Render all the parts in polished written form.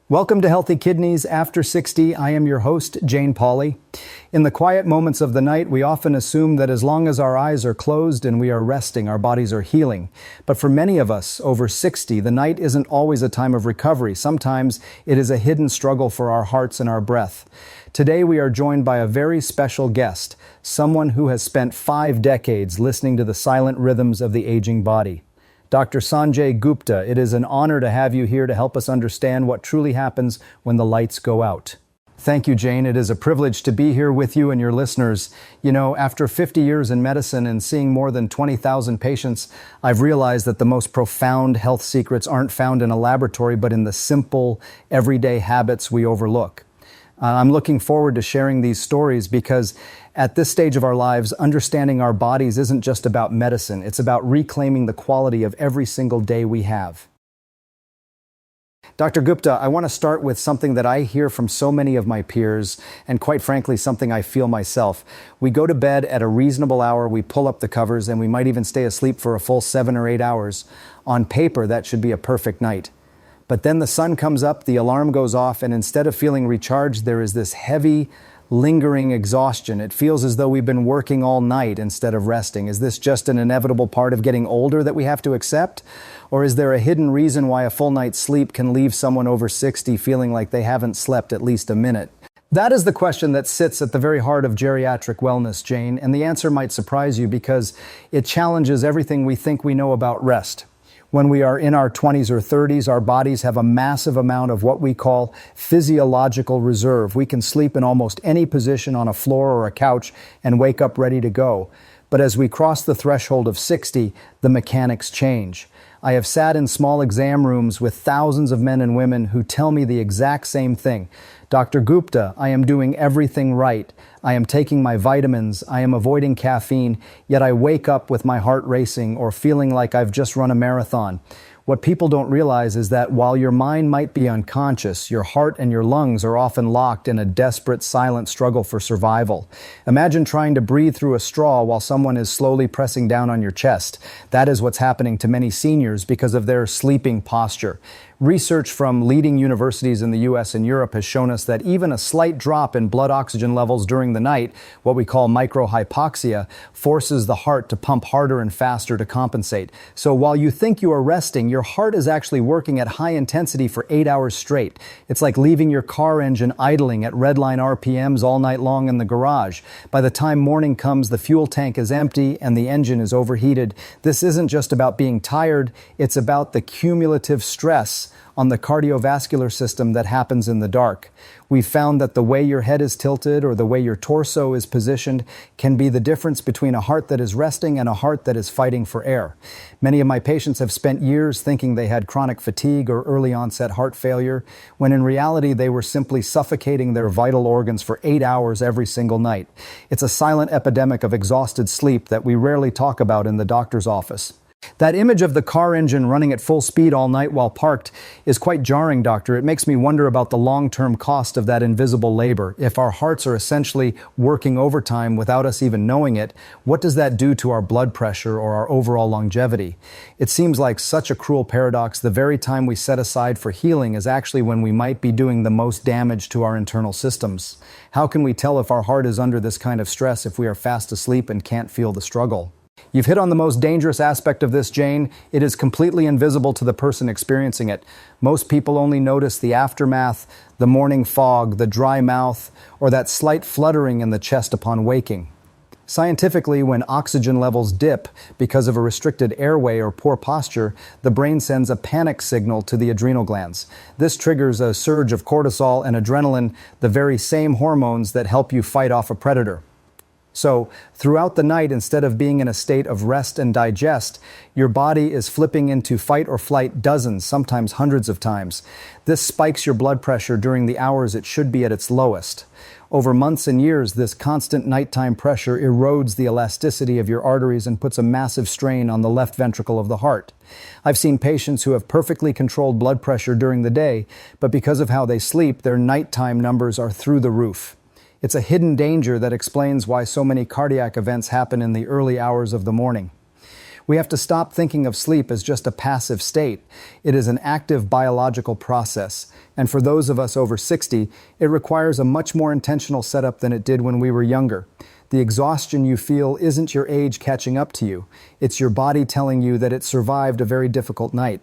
Welcome to Healthy Kidneys After 60. I am your host, Jane Pauley. In the quiet moments of the night, we often assume that as long as our eyes are closed and we are resting, our bodies are healing. But for many of us over 60, the night isn't always a time of recovery. Sometimes it is a hidden struggle for our hearts and our breath. Today we are joined by a very special guest, someone who has spent 5 decades listening to the silent rhythms of the aging body. Dr. Sanjay Gupta, it is an honor to have you here to help us understand what truly happens when the lights go out. Thank you, Jane. It is a privilege to be here with you and your listeners. You know, after 50 years in medicine and seeing more than 20,000 patients, I've realized that the most profound health secrets aren't found in a laboratory, but in the simple, everyday habits we overlook. I'm looking forward to sharing these stories because at this stage of our lives, understanding our bodies isn't just about medicine. It's about reclaiming the quality of every single day we have. Dr. Gupta, I want to start with something that I hear from so many of my peers, and quite frankly, something I feel myself. We go to bed at a reasonable hour, we pull up the covers, and we might even stay asleep for a full 7 or 8 hours. On paper, that should be a perfect night. But then the sun comes up, the alarm goes off, and instead of feeling recharged, there is this heavy, lingering exhaustion. It feels as though we've been working all night instead of resting. Is this just an inevitable part of getting older that we have to accept? Or is there a hidden reason why a full night's sleep can leave someone over 60 feeling like they haven't slept at least a minute? That is the question that sits at the very heart of geriatric wellness, Jane, and the answer might surprise you because it challenges everything we think we know about rest. When we are in our 20s or 30s, our bodies have a massive amount of what we call physiological reserve. We can sleep in almost any position on a floor or a couch and wake up ready to go. But as we cross the threshold of 60, the mechanics change. I have sat in small exam rooms with thousands of men and women who tell me the exact same thing. Dr. Gupta, I am doing everything right. I am taking my vitamins. I am avoiding caffeine, yet I wake up with my heart racing or feeling like I've just run a marathon. What people don't realize is that while your mind might be unconscious, your heart and your lungs are often locked in a desperate, silent struggle for survival. Imagine trying to breathe through a straw while someone is slowly pressing down on your chest. That is what's happening to many seniors because of their sleeping posture. Research from leading universities in the US and Europe has shown us that even a slight drop in blood oxygen levels during the night, what we call microhypoxia, forces the heart to pump harder and faster to compensate. So while you think you are resting, your heart is actually working at high intensity for 8 hours straight. It's like leaving your car engine idling at redline RPMs all night long in the garage. By the time morning comes, the fuel tank is empty and the engine is overheated. This isn't just about being tired, it's about the cumulative stress on the cardiovascular system that happens in the dark. We've found that the way your head is tilted or the way your torso is positioned can be the difference between a heart that is resting and a heart that is fighting for air. Many of my patients have spent years thinking they had chronic fatigue or early onset heart failure, when in reality they were simply suffocating their vital organs for 8 hours every single night. It's a silent epidemic of exhausted sleep that we rarely talk about in the doctor's office. That image of the car engine running at full speed all night while parked is quite jarring, doctor. It makes me wonder about the long-term cost of that invisible labor. If our hearts are essentially working overtime without us even knowing it, what does that do to our blood pressure or our overall longevity? It seems like such a cruel paradox. The very time we set aside for healing is actually when we might be doing the most damage to our internal systems. How can we tell if our heart is under this kind of stress if we are fast asleep and can't feel the struggle? You've hit on the most dangerous aspect of this, Jane. It is completely invisible to the person experiencing it. Most people only notice the aftermath, the morning fog, the dry mouth, or that slight fluttering in the chest upon waking. Scientifically, when oxygen levels dip because of a restricted airway or poor posture, the brain sends a panic signal to the adrenal glands. This triggers a surge of cortisol and adrenaline, the very same hormones that help you fight off a predator. So, throughout the night, instead of being in a state of rest and digest, your body is flipping into fight or flight dozens, sometimes hundreds of times. This spikes your blood pressure during the hours it should be at its lowest. Over months and years, this constant nighttime pressure erodes the elasticity of your arteries and puts a massive strain on the left ventricle of the heart. I've seen patients who have perfectly controlled blood pressure during the day, but because of how they sleep, their nighttime numbers are through the roof. It's a hidden danger that explains why so many cardiac events happen in the early hours of the morning. We have to stop thinking of sleep as just a passive state. It is an active biological process. And for those of us over 60, it requires a much more intentional setup than it did when we were younger. The exhaustion you feel isn't your age catching up to you. It's your body telling you that it survived a very difficult night.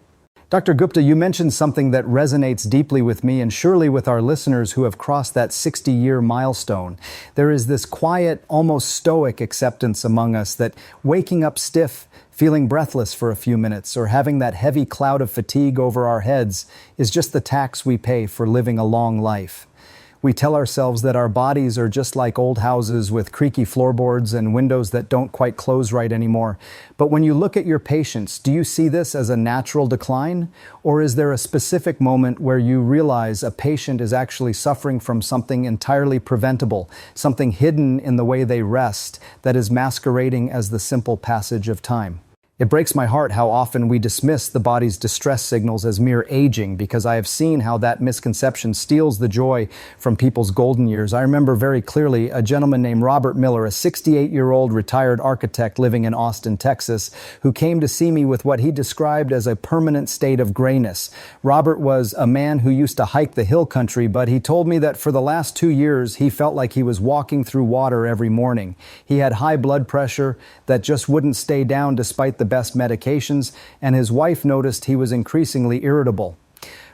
Dr. Gupta, you mentioned something that resonates deeply with me and surely with our listeners who have crossed that 60-year milestone. There is this quiet, almost stoic acceptance among us that waking up stiff, feeling breathless for a few minutes, or having that heavy cloud of fatigue over our heads is just the tax we pay for living a long life. We tell ourselves that our bodies are just like old houses with creaky floorboards and windows that don't quite close right anymore. But when you look at your patients, do you see this as a natural decline? Or is there a specific moment where you realize a patient is actually suffering from something entirely preventable, something hidden in the way they rest that is masquerading as the simple passage of time? It breaks my heart how often we dismiss the body's distress signals as mere aging, because I have seen how that misconception steals the joy from people's golden years. I remember very clearly a gentleman named Robert Miller, a 68-year-old retired architect living in Austin, Texas, who came to see me with what he described as a permanent state of grayness. Robert was a man who used to hike the hill country, but he told me that for the last 2 years, he felt like he was walking through water every morning. He had high blood pressure that just wouldn't stay down despite the best medications, and his wife noticed he was increasingly irritable.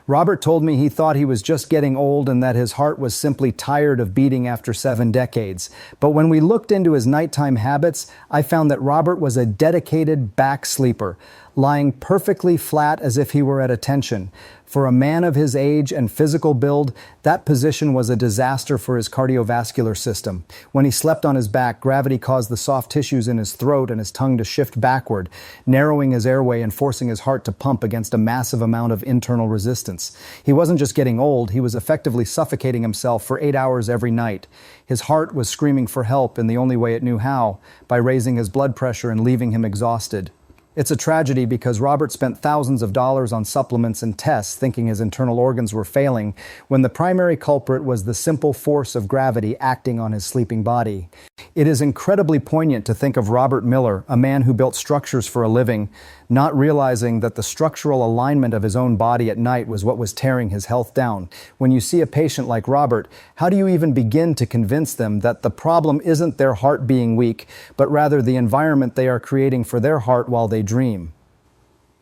Robert told me he thought he was just getting old and that his heart was simply tired of beating after 7 decades. But when we looked into his nighttime habits, I found that Robert was a dedicated back sleeper, lying perfectly flat as if he were at attention. For a man of his age and physical build, that position was a disaster for his cardiovascular system. When he slept on his back, gravity caused the soft tissues in his throat and his tongue to shift backward, narrowing his airway and forcing his heart to pump against a massive amount of internal resistance. He wasn't just getting old, he was effectively suffocating himself for 8 hours every night. His heart was screaming for help in the only way it knew how, by raising his blood pressure and leaving him exhausted. It's a tragedy because Robert spent thousands of dollars on supplements and tests thinking his internal organs were failing, when the primary culprit was the simple force of gravity acting on his sleeping body. It is incredibly poignant to think of Robert Miller, a man who built structures for a living, not realizing that the structural alignment of his own body at night was what was tearing his health down. When you see a patient like Robert, how do you even begin to convince them that the problem isn't their heart being weak, but rather the environment they are creating for their heart while they dream?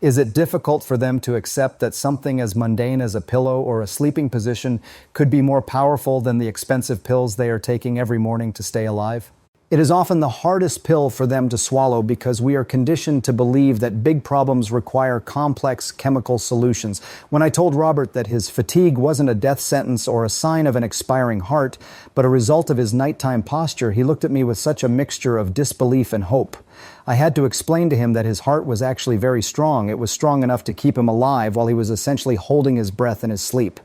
Is it difficult for them to accept that something as mundane as a pillow or a sleeping position could be more powerful than the expensive pills they are taking every morning to stay alive? It is often the hardest pill for them to swallow because we are conditioned to believe that big problems require complex chemical solutions. When I told Robert that his fatigue wasn't a death sentence or a sign of an expiring heart, but a result of his nighttime posture, he looked at me with such a mixture of disbelief and hope. I had to explain to him that his heart was actually very strong. It was strong enough to keep him alive while he was essentially holding his breath in his sleep.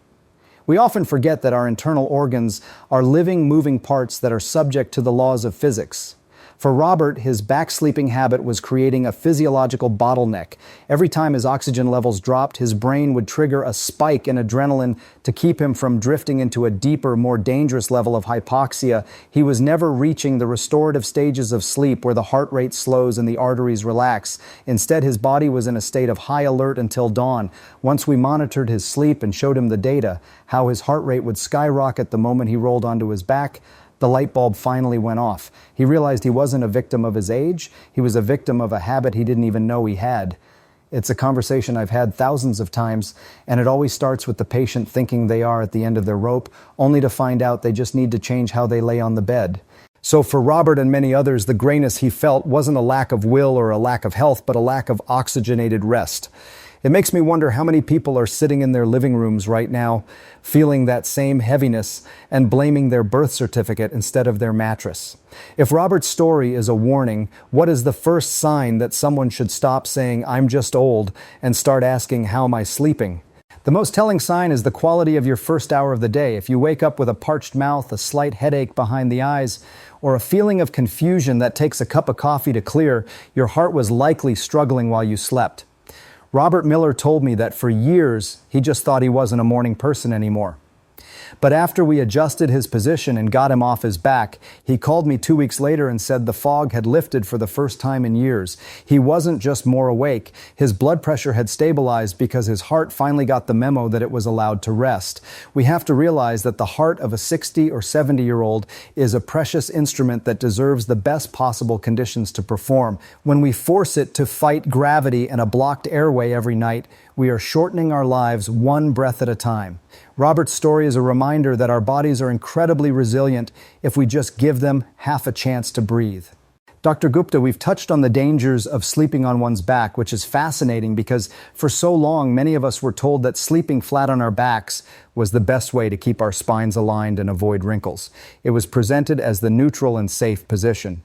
We often forget that our internal organs are living, moving parts that are subject to the laws of physics. For Robert, his back sleeping habit was creating a physiological bottleneck. Every time his oxygen levels dropped, his brain would trigger a spike in adrenaline to keep him from drifting into a deeper, more dangerous level of hypoxia. He was never reaching the restorative stages of sleep where the heart rate slows and the arteries relax. Instead, his body was in a state of high alert until dawn. Once we monitored his sleep and showed him the data, how his heart rate would skyrocket the moment he rolled onto his back, the light bulb finally went off. He realized he wasn't a victim of his age. He was a victim of a habit he didn't even know he had. It's a conversation I've had thousands of times, and it always starts with the patient thinking they are at the end of their rope, only to find out they just need to change how they lay on the bed. So for Robert and many others, the grayness he felt wasn't a lack of will or a lack of health, but a lack of oxygenated rest. It makes me wonder how many people are sitting in their living rooms right now, feeling that same heaviness and blaming their birth certificate instead of their mattress. If Robert's story is a warning, what is the first sign that someone should stop saying, "I'm just old," and start asking, "How am I sleeping?" The most telling sign is the quality of your first hour of the day. If you wake up with a parched mouth, a slight headache behind the eyes, or a feeling of confusion that takes a cup of coffee to clear, your heart was likely struggling while you slept. Robert Miller told me that for years, he just thought he wasn't a morning person anymore. But after we adjusted his position and got him off his back, he called me 2 weeks later and said the fog had lifted for the first time in years. He wasn't just more awake. His blood pressure had stabilized because his heart finally got the memo that it was allowed to rest. We have to realize that the heart of a 60 or 70-year-old is a precious instrument that deserves the best possible conditions to perform. When we force it to fight gravity and a blocked airway every night, we are shortening our lives one breath at a time. Robert's story is a reminder that our bodies are incredibly resilient if we just give them half a chance to breathe. Dr. Gupta, we've touched on the dangers of sleeping on one's back, which is fascinating because for so long, many of us were told that sleeping flat on our backs was the best way to keep our spines aligned and avoid wrinkles. It was presented as the neutral and safe position.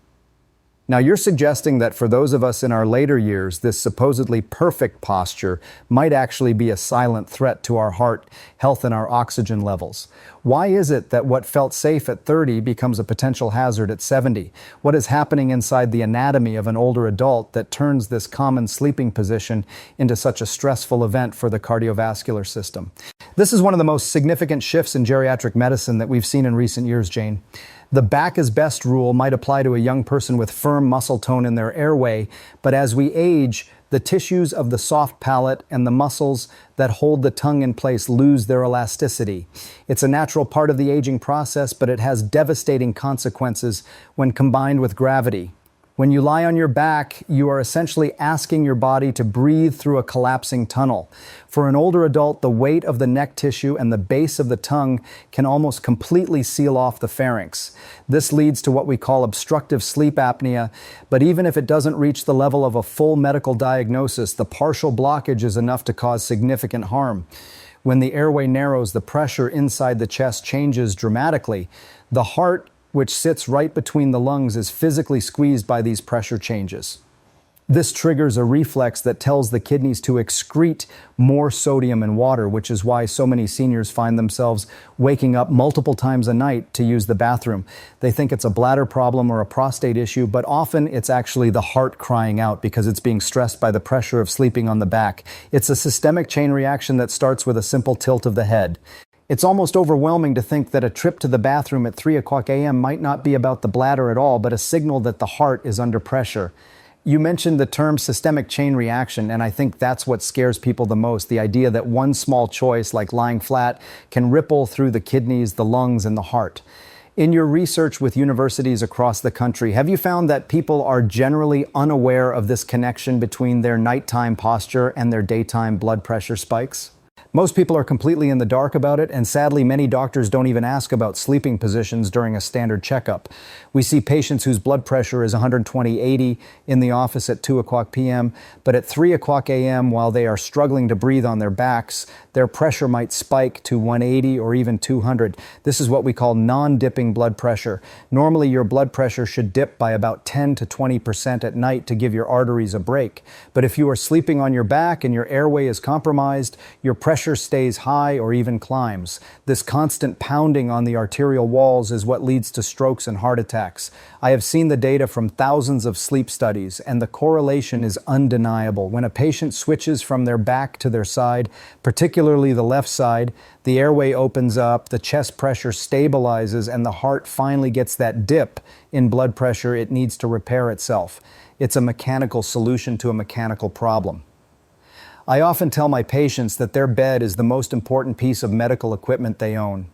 Now, you're suggesting that for those of us in our later years, this supposedly perfect posture might actually be a silent threat to our heart health and our oxygen levels. Why is it that what felt safe at 30 becomes a potential hazard at 70? What is happening inside the anatomy of an older adult that turns this common sleeping position into such a stressful event for the cardiovascular system? This is one of the most significant shifts in geriatric medicine that we've seen in recent years, Jane. The back is best rule might apply to a young person with firm muscle tone in their airway, but as we age, the tissues of the soft palate and the muscles that hold the tongue in place lose their elasticity. It's a natural part of the aging process, but it has devastating consequences when combined with gravity. When you lie on your back, you are essentially asking your body to breathe through a collapsing tunnel. For an older adult, the weight of the neck tissue and the base of the tongue can almost completely seal off the pharynx. This leads to what we call obstructive sleep apnea, but even if it doesn't reach the level of a full medical diagnosis, the partial blockage is enough to cause significant harm. When the airway narrows, the pressure inside the chest changes dramatically. The heart, which sits right between the lungs, is physically squeezed by these pressure changes. This triggers a reflex that tells the kidneys to excrete more sodium and water, which is why so many seniors find themselves waking up multiple times a night to use the bathroom. They think it's a bladder problem or a prostate issue, but often it's actually the heart crying out because it's being stressed by the pressure of sleeping on the back. It's a systemic chain reaction that starts with a simple tilt of the head. It's almost overwhelming to think that a trip to the bathroom at 3 o'clock a.m. might not be about the bladder at all, but a signal that the heart is under pressure. You mentioned the term systemic chain reaction, and I think that's what scares people the most, the idea that one small choice, like lying flat, can ripple through the kidneys, the lungs, and the heart. In your research with universities across the country, have you found that people are generally unaware of this connection between their nighttime posture and their daytime blood pressure spikes? Most people are completely in the dark about it, and sadly, many doctors don't even ask about sleeping positions during a standard checkup. We see patients whose blood pressure is 120/80 in the office at 2 o'clock p.m., but at 3 o'clock a.m., while they are struggling to breathe on their backs, their pressure might spike to 180 or even 200. This is what we call non-dipping blood pressure. Normally, your blood pressure should dip by about 10 to 20% at night to give your arteries a break. But if you are sleeping on your back and your airway is compromised, your pressure stays high or even climbs. This constant pounding on the arterial walls is what leads to strokes and heart attacks. I have seen the data from thousands of sleep studies, and the correlation is undeniable. When a patient switches from their back to their side, particularly the left side, the airway opens up, the chest pressure stabilizes, and the heart finally gets that dip in blood pressure it needs to repair itself. It's a mechanical solution to a mechanical problem. I often tell my patients that their bed is the most important piece of medical equipment they own.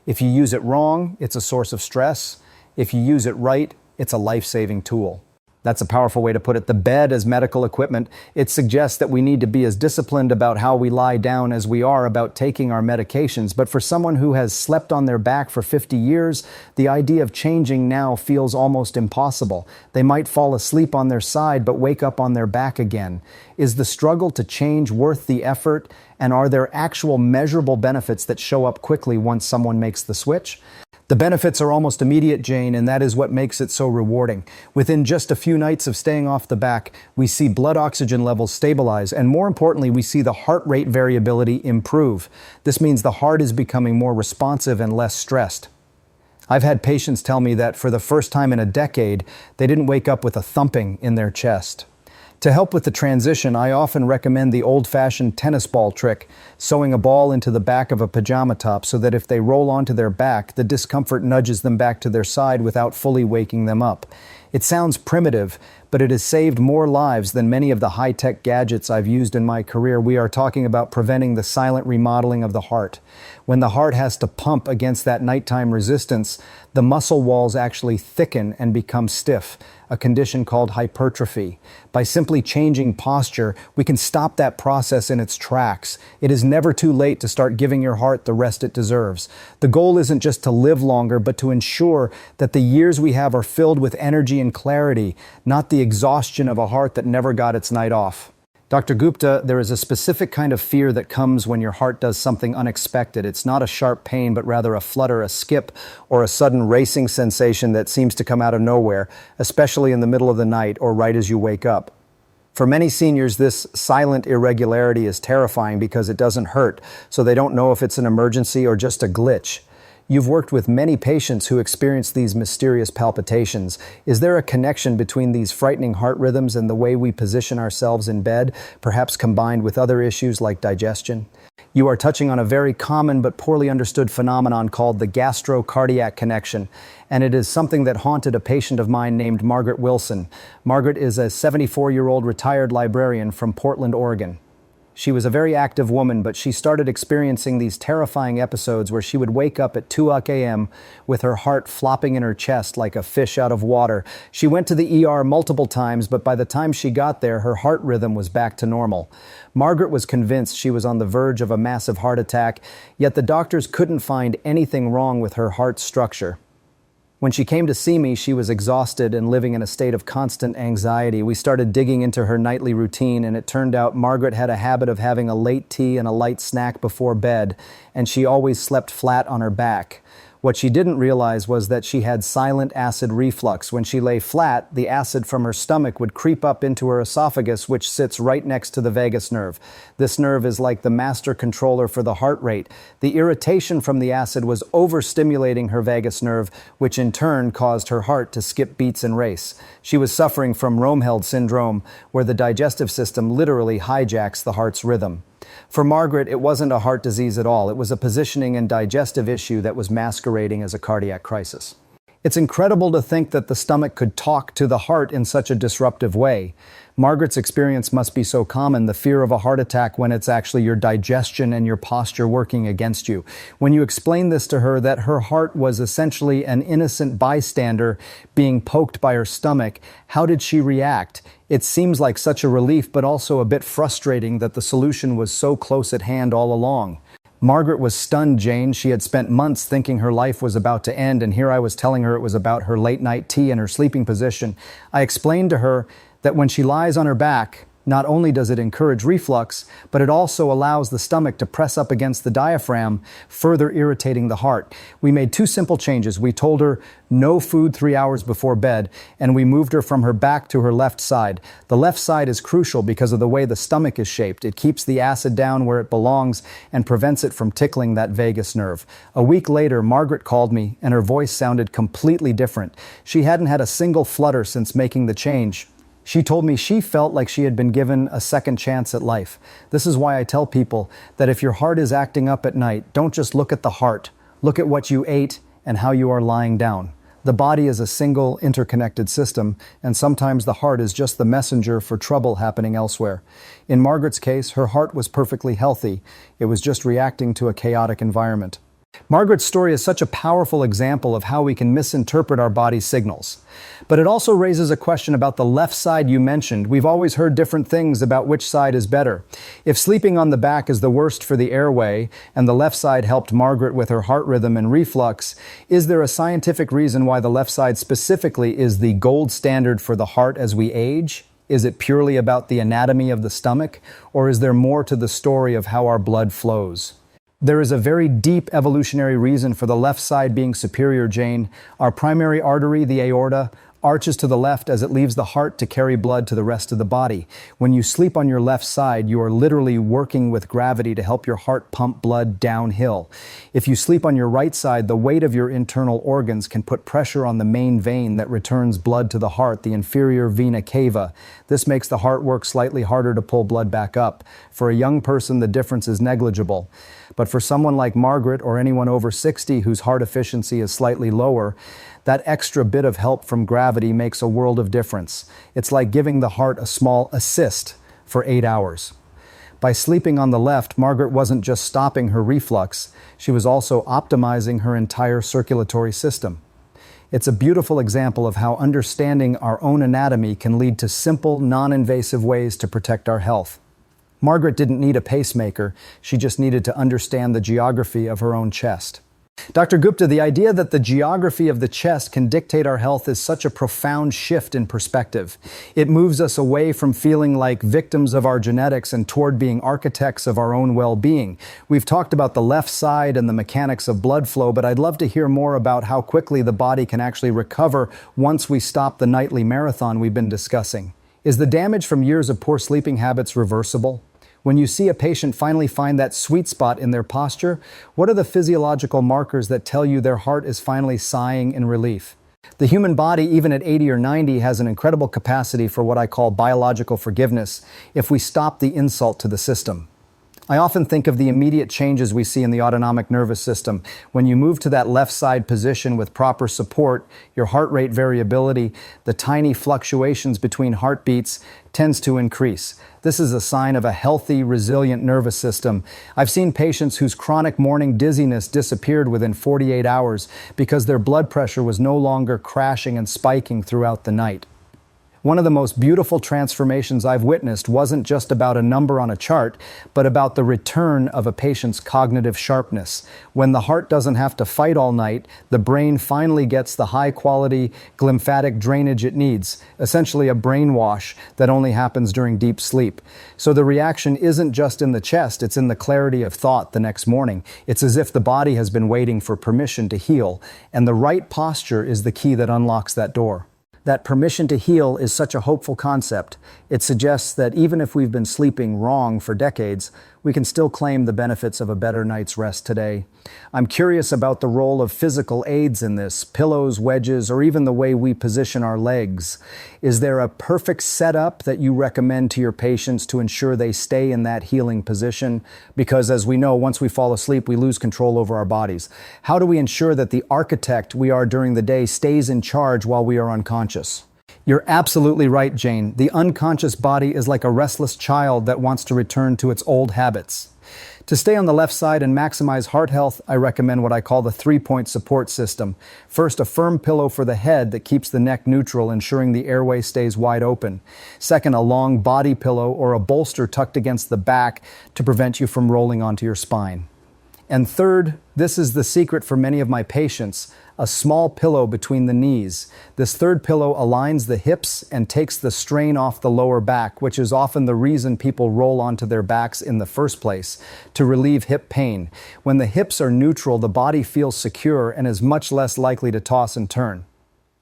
If you use it wrong, it's a source of stress. If you use it right, it's a life-saving tool. That's a powerful way to put it. The bed as medical equipment, it suggests that we need to be as disciplined about how we lie down as we are about taking our medications. But for someone who has slept on their back for 50 years, the idea of changing now feels almost impossible. They might fall asleep on their side but wake up on their back again. Is the struggle to change worth the effort? And are there actual measurable benefits that show up quickly once someone makes the switch? The benefits are almost immediate, Jane, and that is what makes it so rewarding. Within just a few nights of staying off the back, we see blood oxygen levels stabilize, and more importantly, we see the heart rate variability improve. This means the heart is becoming more responsive and less stressed. I've had patients tell me that for the first time in a decade, they didn't wake up with a thumping in their chest. To help with the transition, I often recommend the old-fashioned tennis ball trick, sewing a ball into the back of a pajama top so that if they roll onto their back, the discomfort nudges them back to their side without fully waking them up. It sounds primitive, but it has saved more lives than many of the high-tech gadgets I've used in my career. We are talking about preventing the silent remodeling of the heart. When the heart has to pump against that nighttime resistance, the muscle walls actually thicken and become stiff, a condition called hypertrophy. By simply changing posture, we can stop that process in its tracks. It is never too late to start giving your heart the rest it deserves. The goal isn't just to live longer, but to ensure that the years we have are filled with energy and clarity, not the exhaustion of a heart that never got its night off. Dr. Gupta, there is a specific kind of fear that comes when your heart does something unexpected. It's not a sharp pain, but rather a flutter, a skip, or a sudden racing sensation that seems to come out of nowhere, especially in the middle of the night or right as you wake up. For many seniors, this silent irregularity is terrifying because it doesn't hurt, so they don't know if it's an emergency or just a glitch. You've worked with many patients who experience these mysterious palpitations. Is there a connection between these frightening heart rhythms and the way we position ourselves in bed, perhaps combined with other issues like digestion? You are touching on a very common but poorly understood phenomenon called the Gastro-Cardiac connection, and it is something that haunted a patient of mine named Margaret Wilson. Margaret is a 74-year-old retired librarian from Portland, Oregon. She was a very active woman, but she started experiencing these terrifying episodes where she would wake up at 2 a.m. with her heart flopping in her chest like a fish out of water. She went to the ER multiple times, but by the time she got there, her heart rhythm was back to normal. Margaret was convinced she was on the verge of a massive heart attack, yet the doctors couldn't find anything wrong with her heart structure. When she came to see me, she was exhausted and living in a state of constant anxiety. We started digging into her nightly routine, and it turned out Margaret had a habit of having a late tea and a light snack before bed, and she always slept flat on her back. What she didn't realize was that she had silent acid reflux. When she lay flat, the acid from her stomach would creep up into her esophagus, which sits right next to the vagus nerve. This nerve is like the master controller for the heart rate. The irritation from the acid was overstimulating her vagus nerve, which in turn caused her heart to skip beats and race. She was suffering from Romheld syndrome, where the digestive system literally hijacks the heart's rhythm. For Margaret, it wasn't a heart disease at all. It was a positioning and digestive issue that was masquerading as a cardiac crisis. It's incredible to think that the stomach could talk to the heart in such a disruptive way. Margaret's experience must be so common, the fear of a heart attack, when it's actually your digestion and your posture working against you. When you explain this to her, that her heart was essentially an innocent bystander being poked by her stomach, how did she react? It seems like such a relief, but also a bit frustrating that the solution was so close at hand all along. Margaret was stunned, Jane. She had spent months thinking her life was about to end, and here I was telling her it was about her late-night tea and her sleeping position. I explained to her that when she lies on her back, not only does it encourage reflux, but it also allows the stomach to press up against the diaphragm, further irritating the heart. We made two simple changes. We told her no food 3 hours before bed, and we moved her from her back to her left side. The left side is crucial because of the way the stomach is shaped. It keeps the acid down where it belongs and prevents it from tickling that vagus nerve. A week later, Margaret called me, and her voice sounded completely different. She hadn't had a single flutter since making the change. She told me she felt like she had been given a second chance at life. This is why I tell people that if your heart is acting up at night, don't just look at the heart. Look at what you ate and how you are lying down. The body is a single, interconnected system, and sometimes the heart is just the messenger for trouble happening elsewhere. In Margaret's case, her heart was perfectly healthy. It was just reacting to a chaotic environment. Margaret's story is such a powerful example of how we can misinterpret our body's signals. But it also raises a question about the left side you mentioned. We've always heard different things about which side is better. If sleeping on the back is the worst for the airway, and the left side helped Margaret with her heart rhythm and reflux, is there a scientific reason why the left side specifically is the gold standard for the heart as we age? Is it purely about the anatomy of the stomach, or is there more to the story of how our blood flows? There is a very deep evolutionary reason for the left side being superior, Jane. Our primary artery, the aorta, arches to the left as it leaves the heart to carry blood to the rest of the body. When you sleep on your left side, you are literally working with gravity to help your heart pump blood downhill. If you sleep on your right side, the weight of your internal organs can put pressure on the main vein that returns blood to the heart, the inferior vena cava. This makes the heart work slightly harder to pull blood back up. For a young person, the difference is negligible. But for someone like Margaret or anyone over 60 whose heart efficiency is slightly lower, that extra bit of help from gravity makes a world of difference. It's like giving the heart a small assist for 8 hours. By sleeping on the left, Margaret wasn't just stopping her reflux, she was also optimizing her entire circulatory system. It's a beautiful example of how understanding our own anatomy can lead to simple, non-invasive ways to protect our health. Margaret didn't need a pacemaker, she just needed to understand the geography of her own chest. Dr. Gupta, the idea that the geography of the chest can dictate our health is such a profound shift in perspective. It moves us away from feeling like victims of our genetics and toward being architects of our own well-being. We've talked about the left side and the mechanics of blood flow, but I'd love to hear more about how quickly the body can actually recover once we stop the nightly marathon we've been discussing. Is the damage from years of poor sleeping habits reversible? When you see a patient finally find that sweet spot in their posture, what are the physiological markers that tell you their heart is finally sighing in relief? The human body, even at 80 or 90, has an incredible capacity for what I call biological forgiveness if we stop the insult to the system. I often think of the immediate changes we see in the autonomic nervous system. When you move to that left side position with proper support, your heart rate variability, the tiny fluctuations between heartbeats, tends to increase. This is a sign of a healthy, resilient nervous system. I've seen patients whose chronic morning dizziness disappeared within 48 hours because their blood pressure was no longer crashing and spiking throughout the night. One of the most beautiful transformations I've witnessed wasn't just about a number on a chart, but about the return of a patient's cognitive sharpness. When the heart doesn't have to fight all night, the brain finally gets the high-quality glymphatic drainage it needs, essentially a brainwash that only happens during deep sleep. So the reaction isn't just in the chest, it's in the clarity of thought the next morning. It's as if the body has been waiting for permission to heal, and the right posture is the key that unlocks that door. That permission to heal is such a hopeful concept. It suggests that even if we've been sleeping wrong for decades, we can still claim the benefits of a better night's rest today. I'm curious about the role of physical aids in this, pillows, wedges, or even the way we position our legs. Is there a perfect setup that you recommend to your patients to ensure they stay in that healing position? Because as we know, once we fall asleep, we lose control over our bodies. How do we ensure that the architect we are during the day stays in charge while we are unconscious? You're absolutely right, Jane. The unconscious body is like a restless child that wants to return to its old habits. To stay on the left side and maximize heart health, I recommend what I call the three-point support system. First, a firm pillow for the head that keeps the neck neutral, ensuring the airway stays wide open. Second, a long body pillow or a bolster tucked against the back to prevent you from rolling onto your spine. And third, this is the secret for many of my patients, a small pillow between the knees. This third pillow aligns the hips and takes the strain off the lower back, which is often the reason people roll onto their backs in the first place, to relieve hip pain. When the hips are neutral, the body feels secure and is much less likely to toss and turn.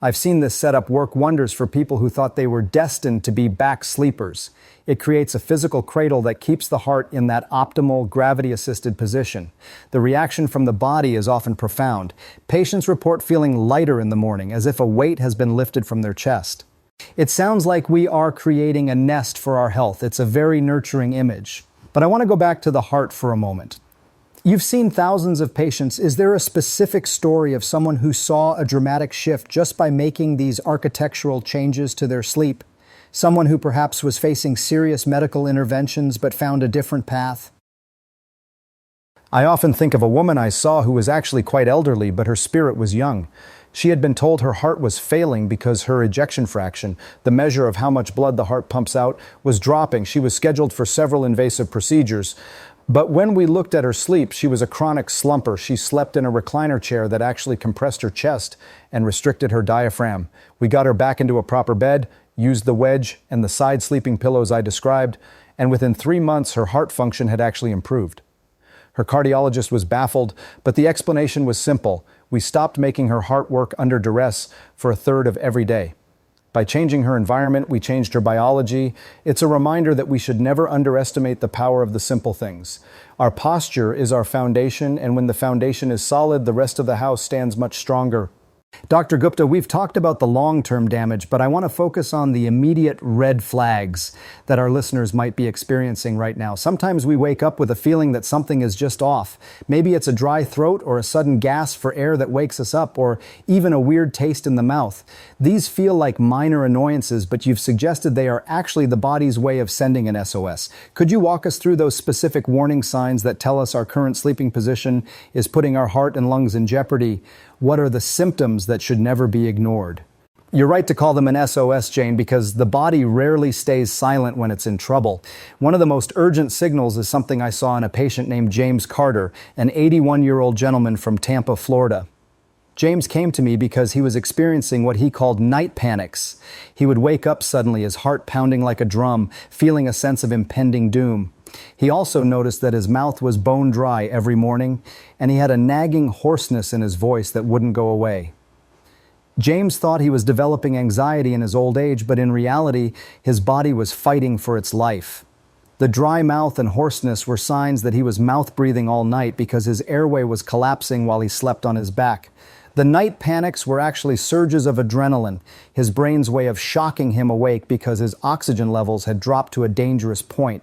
I've seen this setup work wonders for people who thought they were destined to be back sleepers. It creates a physical cradle that keeps the heart in that optimal gravity-assisted position. The reaction from the body is often profound. Patients report feeling lighter in the morning, as if a weight has been lifted from their chest. It sounds like we are creating a nest for our health. It's a very nurturing image. But I want to go back to the heart for a moment. You've seen thousands of patients. Is there a specific story of someone who saw a dramatic shift just by making these architectural changes to their sleep? Someone who perhaps was facing serious medical interventions but found a different path? I often think of a woman I saw who was actually quite elderly, but her spirit was young. She had been told her heart was failing because her ejection fraction, the measure of how much blood the heart pumps out, was dropping. She was scheduled for several invasive procedures. But when we looked at her sleep, she was a chronic slumper. She slept in a recliner chair that actually compressed her chest and restricted her diaphragm. We got her back into a proper bed, used the wedge and the side sleeping pillows I described, and within 3 months, her heart function had actually improved. Her cardiologist was baffled, but the explanation was simple. We stopped making her heart work under duress for a third of every day. By changing her environment, we changed her biology. It's a reminder that we should never underestimate the power of the simple things. Our posture is our foundation, and when the foundation is solid, the rest of the house stands much stronger. Dr. Gupta, we've talked about the long-term damage, but I want to focus on the immediate red flags that our listeners might be experiencing right now. Sometimes we wake up with a feeling that something is just off. Maybe it's a dry throat or a sudden gasp for air that wakes us up, or even a weird taste in the mouth. These feel like minor annoyances, but you've suggested they are actually the body's way of sending an SOS. Could you walk us through those specific warning signs that tell us our current sleeping position is putting our heart and lungs in jeopardy? What are the symptoms that should never be ignored? You're right to call them an SOS, Jane, because the body rarely stays silent when it's in trouble. One of the most urgent signals is something I saw in a patient named James Carter, an 81-year-old gentleman from Tampa, Florida. James came to me because he was experiencing what he called night panics. He would wake up suddenly, his heart pounding like a drum, feeling a sense of impending doom. He also noticed that his mouth was bone dry every morning, and he had a nagging hoarseness in his voice that wouldn't go away. James thought he was developing anxiety in his old age, but in reality, his body was fighting for its life. The dry mouth and hoarseness were signs that he was mouth-breathing all night because his airway was collapsing while he slept on his back. The night panics were actually surges of adrenaline, his brain's way of shocking him awake because his oxygen levels had dropped to a dangerous point.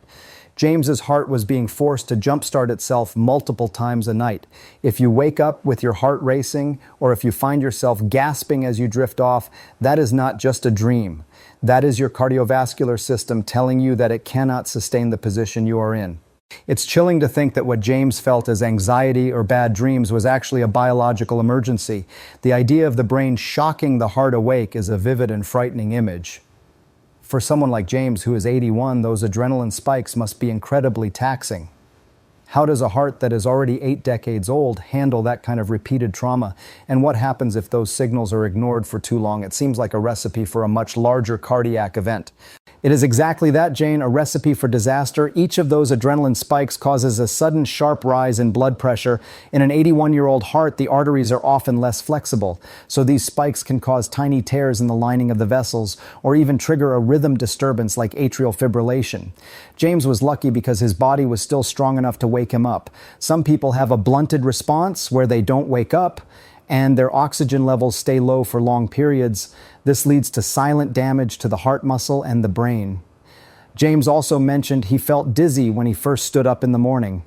James's heart was being forced to jumpstart itself multiple times a night. If you wake up with your heart racing, or if you find yourself gasping as you drift off, that is not just a dream. That is your cardiovascular system telling you that it cannot sustain the position you are in. It's chilling to think that what James felt as anxiety or bad dreams was actually a biological emergency. The idea of the brain shocking the heart awake is a vivid and frightening image. For someone like James, who is 81, those adrenaline spikes must be incredibly taxing. How does a heart that is already 8 decades old handle that kind of repeated trauma? And what happens if those signals are ignored for too long? It seems like a recipe for a much larger cardiac event. It is exactly that, Jane, a recipe for disaster. Each of those adrenaline spikes causes a sudden sharp rise in blood pressure. In an 81-year-old heart, the arteries are often less flexible, so these spikes can cause tiny tears in the lining of the vessels or even trigger a rhythm disturbance like atrial fibrillation. James was lucky because his body was still strong enough to wake him up. Some people have a blunted response where they don't wake up and their oxygen levels stay low for long periods. This leads to silent damage to the heart muscle and the brain. James also mentioned he felt dizzy when he first stood up in the morning.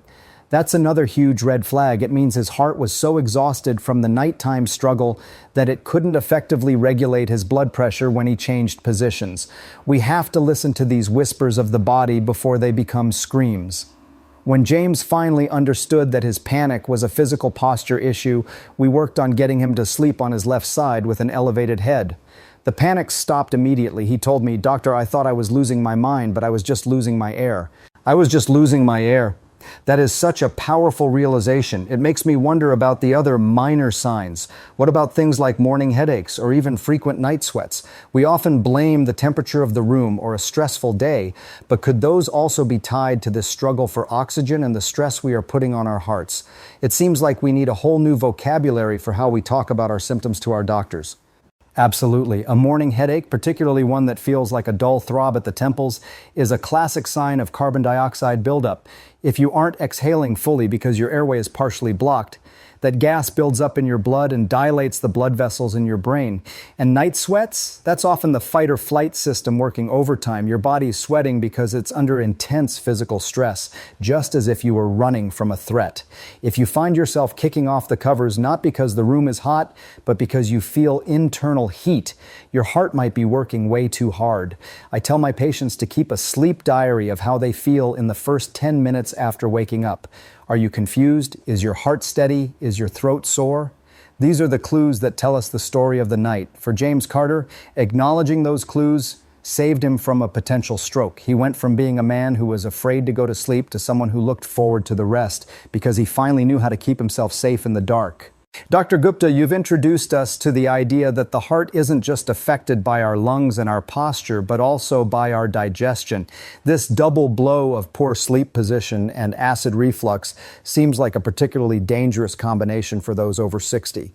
That's another huge red flag. It means his heart was so exhausted from the nighttime struggle that it couldn't effectively regulate his blood pressure when he changed positions. We have to listen to these whispers of the body before they become screams. When James finally understood that his panic was a physical posture issue, we worked on getting him to sleep on his left side with an elevated head. The panic stopped immediately. He told me, "Doctor, I thought I was losing my mind, but I was just losing my air. I was just losing my air." That is such a powerful realization. It makes me wonder about the other minor signs. What about things like morning headaches or even frequent night sweats? We often blame the temperature of the room or a stressful day, but could those also be tied to this struggle for oxygen and the stress we are putting on our hearts? It seems like we need a whole new vocabulary for how we talk about our symptoms to our doctors. Absolutely. A morning headache, particularly one that feels like a dull throb at the temples, is a classic sign of carbon dioxide buildup. If you aren't exhaling fully because your airway is partially blocked, that gas builds up in your blood and dilates the blood vessels in your brain. And night sweats, that's often the fight or flight system working overtime. Your body is sweating because it's under intense physical stress, just as if you were running from a threat. If you find yourself kicking off the covers not because the room is hot, but because you feel internal heat, your heart might be working way too hard. I tell my patients to keep a sleep diary of how they feel in the first 10 minutes after waking up. Are you confused? Is your heart steady? Is your throat sore? These are the clues that tell us the story of the night. For James Carter, acknowledging those clues saved him from a potential stroke. He went from being a man who was afraid to go to sleep to someone who looked forward to the rest because he finally knew how to keep himself safe in the dark. Dr. Gupta, you've introduced us to the idea that the heart isn't just affected by our lungs and our posture, but also by our digestion. This double blow of poor sleep position and acid reflux seems like a particularly dangerous combination for those over 60.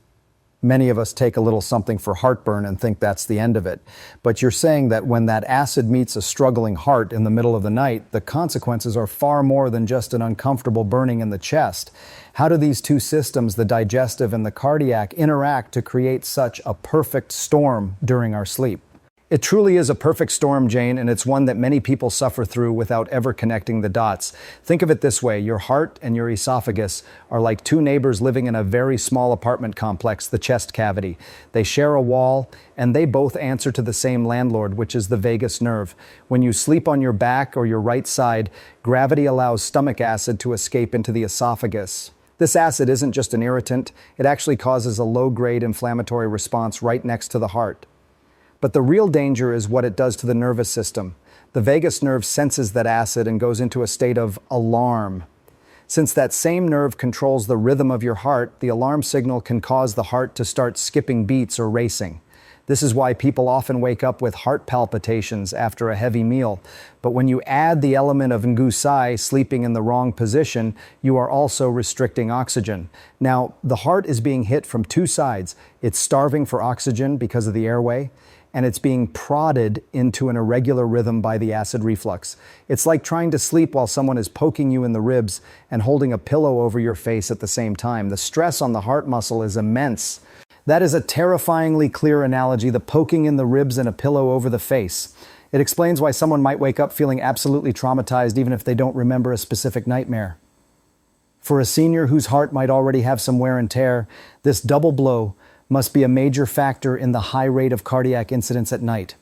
Many of us take a little something for heartburn and think that's the end of it. But you're saying that when that acid meets a struggling heart in the middle of the night, the consequences are far more than just an uncomfortable burning in the chest. How do these two systems, the digestive and the cardiac, interact to create such a perfect storm during our sleep? It truly is a perfect storm, Jane, and it's one that many people suffer through without ever connecting the dots. Think of it this way: your heart and your esophagus are like two neighbors living in a very small apartment complex, the chest cavity. They share a wall, and they both answer to the same landlord, which is the vagus nerve. When you sleep on your back or your right side, gravity allows stomach acid to escape into the esophagus. This acid isn't just an irritant, it actually causes a low-grade inflammatory response right next to the heart. But the real danger is what it does to the nervous system. The vagus nerve senses that acid and goes into a state of alarm. Since that same nerve controls the rhythm of your heart, the alarm signal can cause the heart to start skipping beats or racing. This is why people often wake up with heart palpitations after a heavy meal. But when you add the element of ngusai, sleeping in the wrong position, you are also restricting oxygen. Now, the heart is being hit from two sides. It's starving for oxygen because of the airway, and it's being prodded into an irregular rhythm by the acid reflux. It's like trying to sleep while someone is poking you in the ribs and holding a pillow over your face at the same time. The stress on the heart muscle is immense. That is a terrifyingly clear analogy, the poking in the ribs and a pillow over the face. It explains why someone might wake up feeling absolutely traumatized even if they don't remember a specific nightmare. For a senior whose heart might already have some wear and tear, this double blow must be a major factor in the high rate of cardiac incidents at night.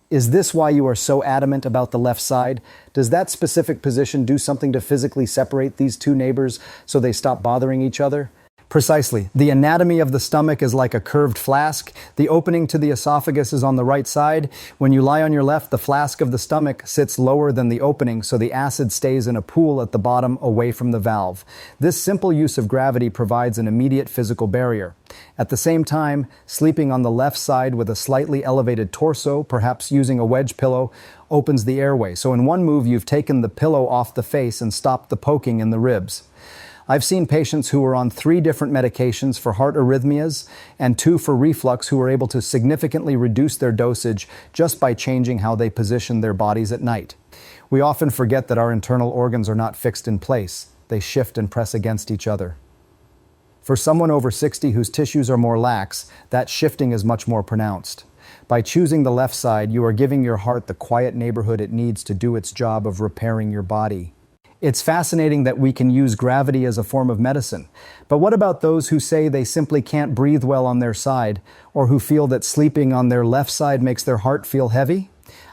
Is this why you are so adamant about the left side? Does that specific position do something to physically separate these two neighbors so they stop bothering each other? Precisely. The anatomy of the stomach is like a curved flask. The opening to the esophagus is on the right side. When you lie on your left, the flask of the stomach sits lower than the opening, so the acid stays in a pool at the bottom away from the valve. This simple use of gravity provides an immediate physical barrier. At the same time, sleeping on the left side with a slightly elevated torso, perhaps using a wedge pillow, opens the airway. So in one move, you've taken the pillow off the face and stopped the poking in the ribs. I've seen patients who were on 3 different medications for heart arrhythmias and 2 for reflux who were able to significantly reduce their dosage just by changing how they position their bodies at night. We often forget that our internal organs are not fixed in place. They shift and press against each other. For someone over 60 whose tissues are more lax, that shifting is much more pronounced. By choosing the left side, you are giving your heart the quiet neighborhood it needs to do its job of repairing your body. It's fascinating that we can use gravity as a form of medicine. But what about those who say they simply can't breathe well on their side, or who feel that sleeping on their left side makes their heart feel heavy?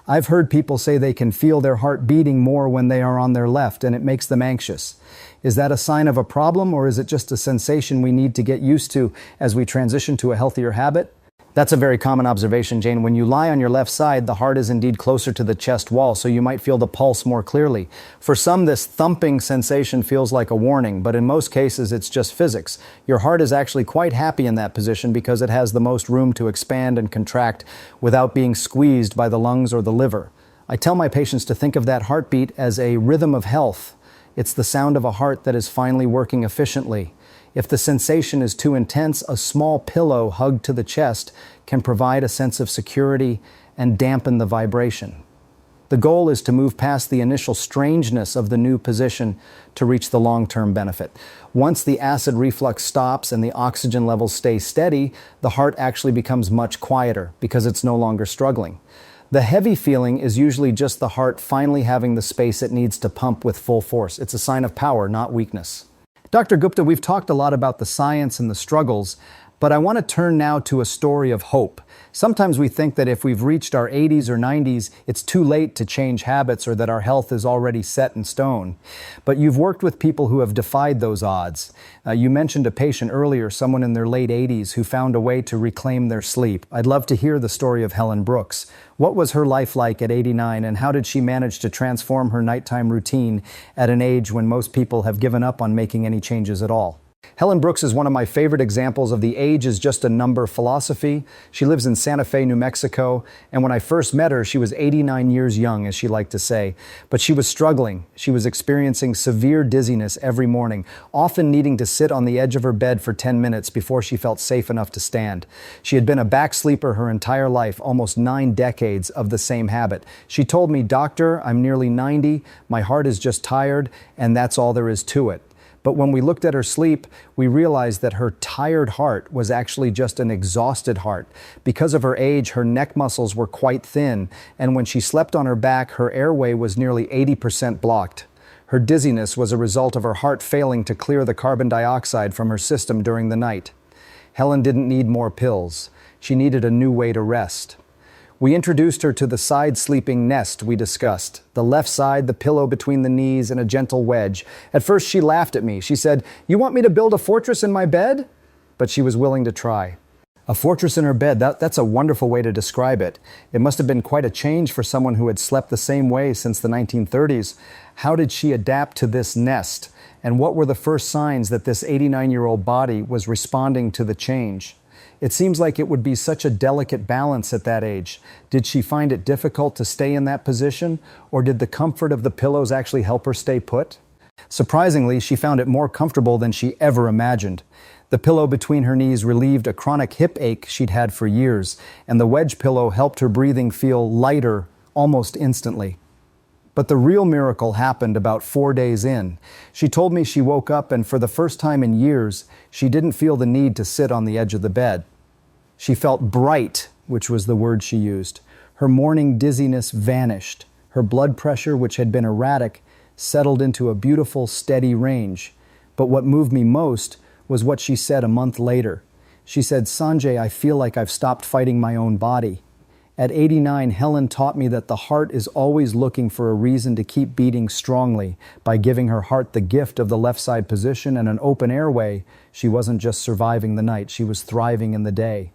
I've heard people say they can feel their heart beating more when they are on their left, and it makes them anxious. Is that a sign of a problem, or is it just a sensation we need to get used to as we transition to a healthier habit? That's a very common observation, Jane. When you lie on your left side, the heart is indeed closer to the chest wall, so you might feel the pulse more clearly. For some, this thumping sensation feels like a warning, but in most cases, it's just physics. Your heart is actually quite happy in that position because it has the most room to expand and contract without being squeezed by the lungs or the liver. I tell my patients to think of that heartbeat as a rhythm of health. It's the sound of a heart that is finally working efficiently. If the sensation is too intense, a small pillow hugged to the chest can provide a sense of security and dampen the vibration. The goal is to move past the initial strangeness of the new position to reach the long-term benefit. Once the acid reflux stops and the oxygen levels stay steady, the heart actually becomes much quieter because it's no longer struggling. The heavy feeling is usually just the heart finally having the space it needs to pump with full force. It's a sign of power, not weakness. Dr. Gupta, we've talked a lot about the science and the struggles, but I want to turn now to a story of hope. Sometimes we think that if we've reached our 80s or 90s, it's too late to change habits or that our health is already set in stone. But you've worked with people who have defied those odds. You mentioned a patient earlier, someone in their late 80s who found a way to reclaim their sleep. I'd love to hear the story of Helen Brooks. What was her life like at 89, and how did she manage to transform her nighttime routine at an age when most people have given up on making any changes at all? Helen Brooks is one of my favorite examples of the age is just a number philosophy. She lives in Santa Fe, New Mexico, and when I first met her, she was 89 years young, as she liked to say. But she was struggling. She was experiencing severe dizziness every morning, often needing to sit on the edge of her bed for 10 minutes before she felt safe enough to stand. She had been a back sleeper her entire life, almost 9 decades of the same habit. She told me, "Doctor, I'm nearly 90, my heart is just tired, and that's all there is to it." But when we looked at her sleep, we realized that her tired heart was actually just an exhausted heart. Because of her age, her neck muscles were quite thin, and when she slept on her back, her airway was nearly 80% blocked. Her dizziness was a result of her heart failing to clear the carbon dioxide from her system during the night. Helen didn't need more pills. She needed a new way to rest. We introduced her to the side sleeping nest we discussed. The left side, the pillow between the knees, and a gentle wedge. At first she laughed at me. She said, "You want me to build a fortress in my bed?" But she was willing to try. A fortress in her bed, that's a wonderful way to describe it. It must have been quite a change for someone who had slept the same way since the 1930s. How did she adapt to this nest? And what were the first signs that this 89-year-old body was responding to the change? It seems like it would be such a delicate balance at that age. Did she find it difficult to stay in that position, or did the comfort of the pillows actually help her stay put? Surprisingly, she found it more comfortable than she ever imagined. The pillow between her knees relieved a chronic hip ache she'd had for years, and the wedge pillow helped her breathing feel lighter almost instantly. But the real miracle happened about 4 days in. She told me she woke up and for the first time in years, she didn't feel the need to sit on the edge of the bed. She felt bright, which was the word she used. Her morning dizziness vanished. Her blood pressure, which had been erratic, settled into a beautiful, steady range. But what moved me most was what she said a month later. She said, "Sanjay, I feel like I've stopped fighting my own body." At 89, Helen taught me that the heart is always looking for a reason to keep beating strongly. By giving her heart the gift of the left side position and an open airway, she wasn't just surviving the night, she was thriving in the day.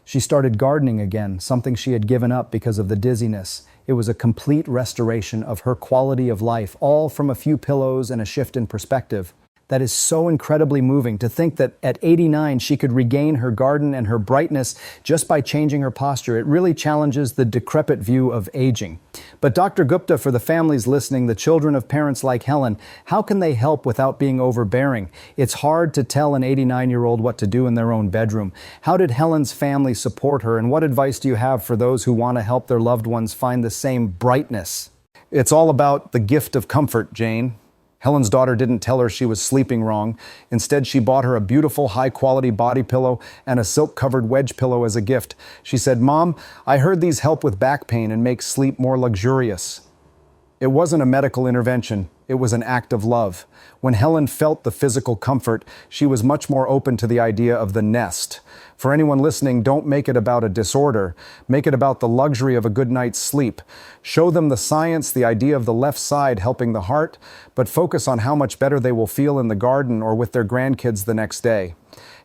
She started gardening again, something she had given up because of the dizziness. It was a complete restoration of her quality of life, all from a few pillows and a shift in perspective. That is so incredibly moving to think that at 89 she could regain her garden and her brightness just by changing her posture. It really challenges the decrepit view of aging. But Dr. Gupta, for the families listening, the children of parents like Helen, how can they help without being overbearing? It's hard to tell an 89-year-old what to do in their own bedroom. How did Helen's family support her, and what advice do you have for those who want to help their loved ones find the same brightness? It's all about the gift of comfort, Jane. Helen's daughter didn't tell her she was sleeping wrong. Instead, she bought her a beautiful, high-quality body pillow and a silk-covered wedge pillow as a gift. She said, "Mom, I heard these help with back pain and make sleep more luxurious." It wasn't a medical intervention. It was an act of love. When Helen felt the physical comfort, she was much more open to the idea of the nest. For anyone listening, don't make it about a disorder. Make it about the luxury of a good night's sleep. Show them the science, the idea of the left side helping the heart, but focus on how much better they will feel in the garden or with their grandkids the next day.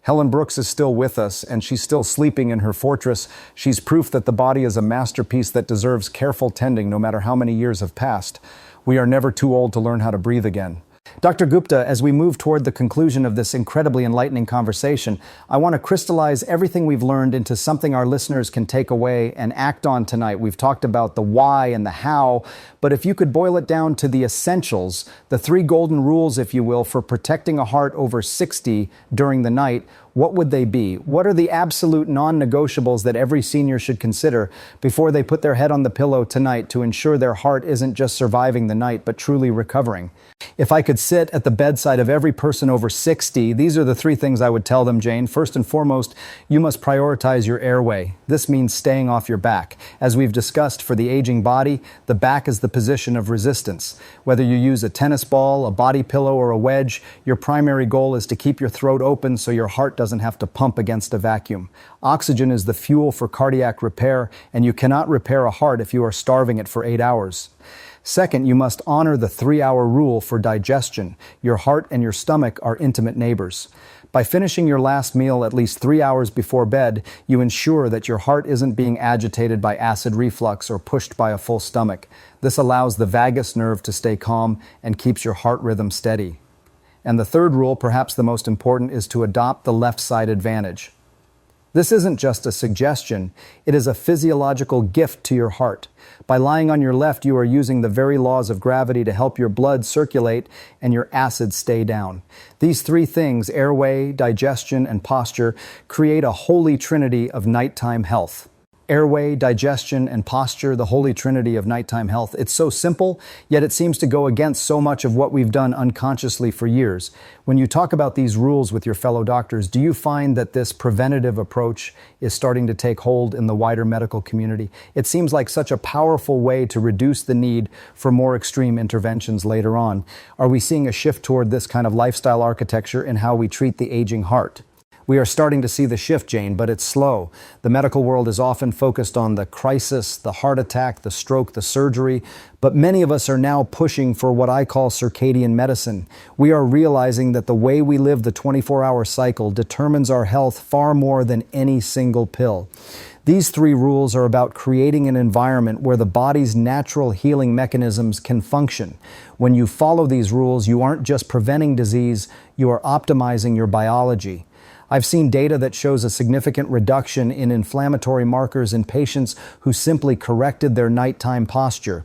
Helen Brooks is still with us, and she's still sleeping in her fortress. She's proof that the body is a masterpiece that deserves careful tending no matter how many years have passed. We are never too old to learn how to breathe again. Dr. Gupta, as we move toward the conclusion of this incredibly enlightening conversation, I want to crystallize everything we've learned into something our listeners can take away and act on tonight. We've talked about the why and the how, but if you could boil it down to the essentials, the 3 golden rules, if you will, for protecting a heart over 60 during the night, what would they be? What are the absolute non-negotiables that every senior should consider before they put their head on the pillow tonight to ensure their heart isn't just surviving the night, but truly recovering? If I could sit at the bedside of every person over 60, these are the 3 things I would tell them, Jane. First and foremost, you must prioritize your airway. This means staying off your back. As we've discussed, for the aging body, the back is the position of resistance. Whether you use a tennis ball, a body pillow, or a wedge, your primary goal is to keep your throat open so your heart doesn't have to pump against a vacuum. Oxygen is the fuel for cardiac repair, and you cannot repair a heart if you are starving it for 8 hours. Second, you must honor the 3-hour rule for digestion. Your heart and your stomach are intimate neighbors. By finishing your last meal at least 3 hours before bed, you ensure that your heart isn't being agitated by acid reflux or pushed by a full stomach. This allows the vagus nerve to stay calm and keeps your heart rhythm steady. And the third rule, perhaps the most important, is to adopt the left side advantage. This isn't just a suggestion, it is a physiological gift to your heart. By lying on your left, you are using the very laws of gravity to help your blood circulate and your acids stay down. These three things, airway, digestion, and posture, create a holy trinity of nighttime health. Airway, digestion, and posture, the holy trinity of nighttime health. It's so simple, yet it seems to go against so much of what we've done unconsciously for years. When you talk about these rules with your fellow doctors, do you find that this preventative approach is starting to take hold in the wider medical community? It seems like such a powerful way to reduce the need for more extreme interventions later on. Are we seeing a shift toward this kind of lifestyle architecture in how we treat the aging heart? We are starting to see the shift, Jane, but it's slow. The medical world is often focused on the crisis, the heart attack, the stroke, the surgery, but many of us are now pushing for what I call circadian medicine. We are realizing that the way we live the 24-hour cycle determines our health far more than any single pill. These three rules are about creating an environment where the body's natural healing mechanisms can function. When you follow these rules, you aren't just preventing disease, you are optimizing your biology. I've seen data that shows a significant reduction in inflammatory markers in patients who simply corrected their nighttime posture.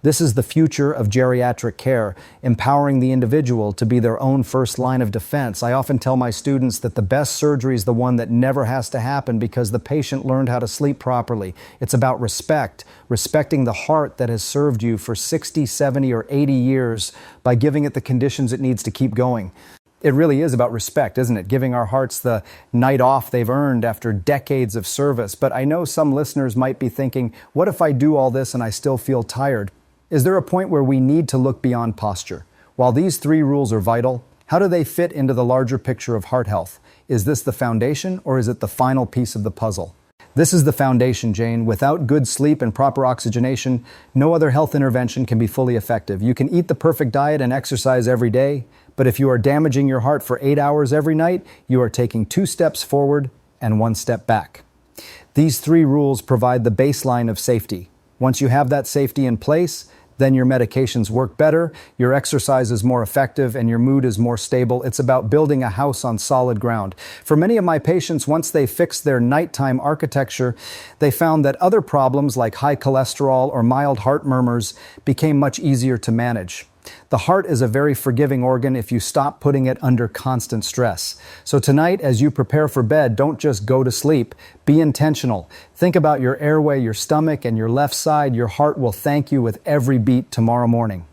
This is the future of geriatric care, empowering the individual to be their own first line of defense. I often tell my students that the best surgery is the one that never has to happen because the patient learned how to sleep properly. It's about respect, respecting the heart that has served you for 60, 70, or 80 years by giving it the conditions it needs to keep going. It really is about respect, isn't it? Giving our hearts the night off they've earned after decades of service. But I know some listeners might be thinking, what if I do all this and I still feel tired? Is there a point where we need to look beyond posture? While these three rules are vital, how do they fit into the larger picture of heart health? Is this the foundation or is it the final piece of the puzzle? This is the foundation, Jane. Without good sleep and proper oxygenation, no other health intervention can be fully effective. You can eat the perfect diet and exercise every day, but if you are damaging your heart for 8 hours every night, you are taking 2 steps forward and 1 step back. These three rules provide the baseline of safety. Once you have that safety in place, then your medications work better, your exercise is more effective, and your mood is more stable. It's about building a house on solid ground. For many of my patients, once they fixed their nighttime architecture, they found that other problems like high cholesterol or mild heart murmurs became much easier to manage. The heart is a very forgiving organ if you stop putting it under constant stress. So tonight, as you prepare for bed, don't just go to sleep. Be intentional. Think about your airway, your stomach, and your left side. Your heart will thank you with every beat tomorrow morning.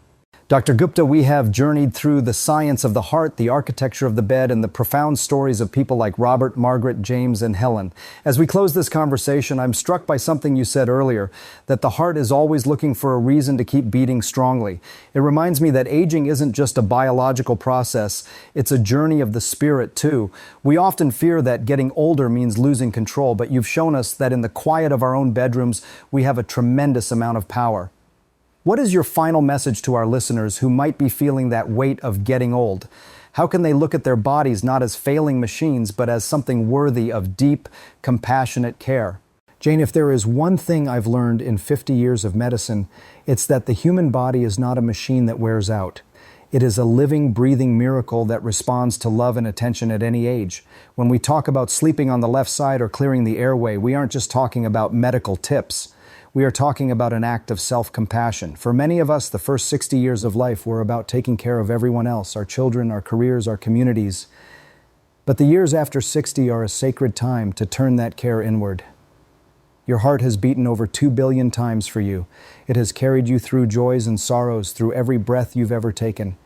Dr. Gupta, we have journeyed through the science of the heart, the architecture of the bed, and the profound stories of people like Robert, Margaret, James, and Helen. As we close this conversation, I'm struck by something you said earlier, that the heart is always looking for a reason to keep beating strongly. It reminds me that aging isn't just a biological process, it's a journey of the spirit too. We often fear that getting older means losing control, but you've shown us that in the quiet of our own bedrooms, we have a tremendous amount of power. What is your final message to our listeners who might be feeling that weight of getting old? How can they look at their bodies not as failing machines, but as something worthy of deep, compassionate care? Jane, if there is one thing I've learned in 50 years of medicine, it's that the human body is not a machine that wears out. It is a living, breathing miracle that responds to love and attention at any age. When we talk about sleeping on the left side or clearing the airway, we aren't just talking about medical tips. We are talking about an act of self-compassion. For many of us, the first 60 years of life were about taking care of everyone else, our children, our careers, our communities. But the years after 60 are a sacred time to turn that care inward. Your heart has beaten over 2 billion times for you. It has carried you through joys and sorrows, through every breath you've ever taken.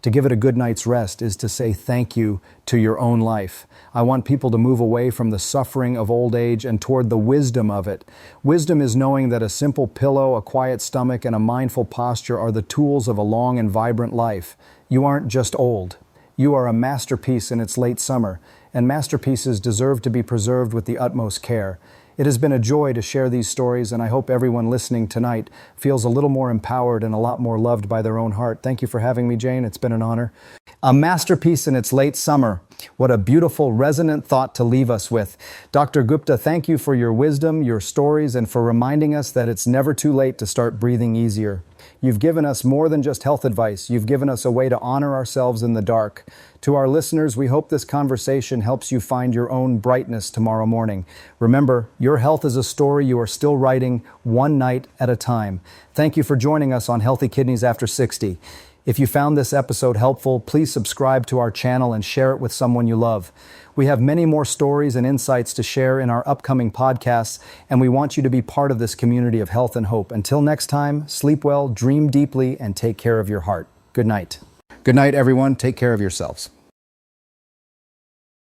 To give it a good night's rest is to say thank you to your own life. I want people to move away from the suffering of old age and toward the wisdom of it. Wisdom is knowing that a simple pillow, a quiet stomach, and a mindful posture are the tools of a long and vibrant life. You aren't just old. You are a masterpiece in its late summer, and masterpieces deserve to be preserved with the utmost care. It has been a joy to share these stories, and I hope everyone listening tonight feels a little more empowered and a lot more loved by their own heart. Thank you for having me, Jane. It's been an honor. A masterpiece in its late summer. What a beautiful, resonant thought to leave us with. Dr. Gupta, thank you for your wisdom, your stories, and for reminding us that it's never too late to start breathing easier. You've given us more than just health advice. You've given us a way to honor ourselves in the dark. To our listeners, we hope this conversation helps you find your own brightness tomorrow morning. Remember, your health is a story you are still writing one night at a time. Thank you for joining us on Healthy Kidneys After 60. If you found this episode helpful, please subscribe to our channel and share it with someone you love. We have many more stories and insights to share in our upcoming podcasts, and we want you to be part of this community of health and hope. Until next time, sleep well, dream deeply, and take care of your heart. Good night. Good night, everyone. Take care of yourselves.